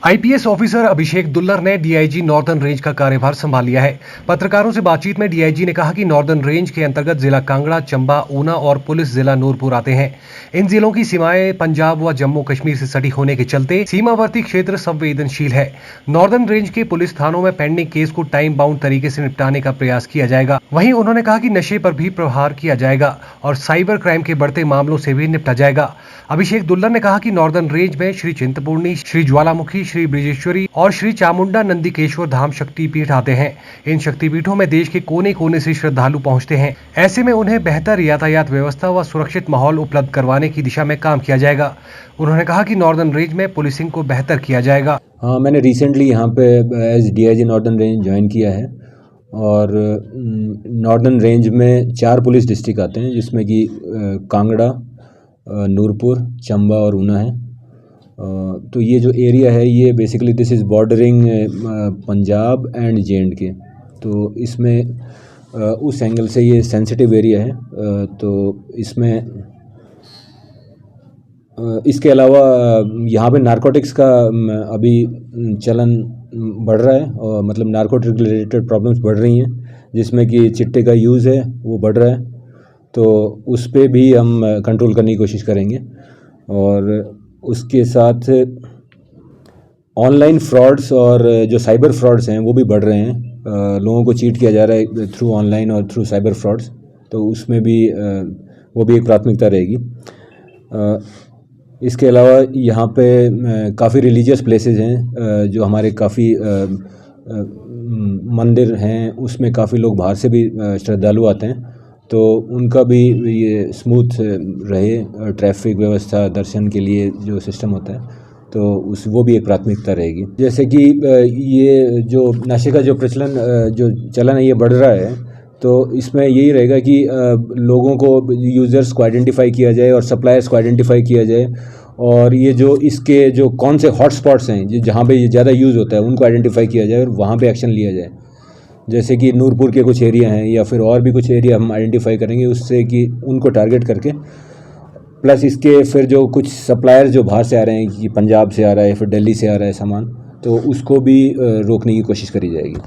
IPS officer अभिषेक दुल्लर ने DIG northern range का कार्यभार संभाल लिया है। पत्रकारों से बातचीत में डीआईजी ने कहा कि नॉर्दर्न रेंज के अंतर्गत जिला कांगड़ा, चंबा, ऊना और पुलिस जिला नूरपुर आते हैं। इन जिलों की सीमाएं पंजाब व जम्मू कश्मीर से सटी होने के चलते सीमावर्ती क्षेत्र संवेदनशील है। नॉर्दर्न रेंज के पुलिस थानों में पेंडिंग केस को टाइम बाउंड तरीके से निपटाने का प्रयास किया जाएगा। वहीं उन्होंने कहा कि नशे पर भी प्रहार किया जाएगा और साइबर क्राइम के बढ़ते मामलों से भी निपटा जाएगा। अभिषेक दुल्लर ने कहा कि नॉर्दर्न रेंज में श्री चिंतपूर्णी, श्री ज्वालामुखी, श्री ब्रिजेश्वरी और श्री चामुंडा नंदीकेश्वर धाम शक्तिपीठ आते हैं। इन शक्तिपीठों में देश के कोने कोने से श्रद्धालु पहुंचते हैं। ऐसे में उन्हें बेहतर यातायात व्यवस्था व सुरक्षित माहौल उपलब्ध करवाने की दिशा में काम किया जाएगा। उन्होंने कहा कि नॉर्दर्न रेंज में पुलिसिंग को बेहतर किया जाएगा। हाँ, मैंने रिसेंटली यहाँ पे as DIG northern range join किया है और नॉर्दर्न रेंज में 4 पुलिस डिस्ट्रिक्ट आते हैं, जिसमें कि कांगड़ा, नूरपुर, चंबा और ऊना है। तो ये जो एरिया है ये basically this is bordering Punjab and J&K. तो इसमें उस एंगल से ये सेंसिटिव एरिया है। तो इसमें इसके अलावा यहाँ पे नारकोटिक्स का अभी चलन बढ़ रहा है और मतलब नारकोटिक रिलेटेड प्रॉब्लम्स बढ़ रही हैं, जिसमें कि चिट्टे का यूज़ है वो बढ़ रहा है। तो उस पे भी हम कंट्रोल करने की कोशिश करेंगे और उसके साथ ऑनलाइन फ्रॉड्स और जो साइबर फ्रॉड्स हैं वो भी बढ़ रहे हैं। लोगों को चीट किया जा रहा है थ्रू ऑनलाइन और थ्रू साइबर फ्रॉड्स, तो उसमें भी वो भी एक प्राथमिकता रहेगी। इसके अलावा यहाँ पे काफ़ी रिलीजियस प्लेसेस हैं, जो हमारे काफ़ी मंदिर हैं, उसमें काफ़ी लोग बाहर से भी श्रद्धालु आते हैं। तो उनका भी ये स्मूथ रहे ट्रैफिक व्यवस्था, दर्शन के लिए जो सिस्टम होता है, तो वो भी एक प्राथमिकता रहेगी। जैसे कि ये जो नशे का जो प्रचलन जो चलन है ये बढ़ रहा है, तो इसमें यही रहेगा कि लोगों को, यूज़र्स को आइडेंटिफाई किया जाए और सप्लायर्स को आइडेंटिफाई किया जाए और ये जो इसके जो कौन से हॉटस्पॉट्स हैं जहाँ पे ये ज़्यादा यूज़ होता है उनको आइडेंटिफाई किया जाए और वहाँ पे एक्शन लिया जाए। जैसे कि नूरपुर के कुछ एरिया हैं या फिर और भी कुछ एरिया हम आइडेंटिफाई करेंगे, उससे कि उनको टारगेट करके, प्लस इसके फिर जो कुछ सप्लायर जो बाहर से आ रहे हैं, कि पंजाब से आ रहा है फिर दिल्ली से आ रहा है सामान, तो उसको भी रोकने की कोशिश करी जाएगी।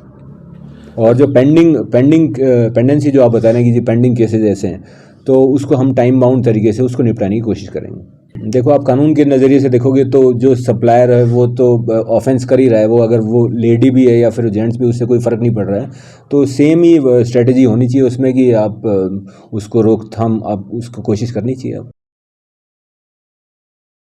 और जो पेंडेंसी जो आप बता रहे हैं कि जी पेंडिंग केसेज ऐसे हैं, तो उसको हम टाइम बाउंड तरीके से उसको निपटाने की कोशिश करेंगे। देखो, आप कानून के नज़रिए से देखोगे तो जो सप्लायर है वो तो ऑफेंस कर ही रहा है, वो अगर वो लेडी भी है या फिर जेंट्स भी, उससे कोई फ़र्क नहीं पड़ रहा है। तो सेम ही स्ट्रेटजी होनी चाहिए उसमें कि आप उसको रोकथाम, आप उसको कोशिश करनी चाहिए। आप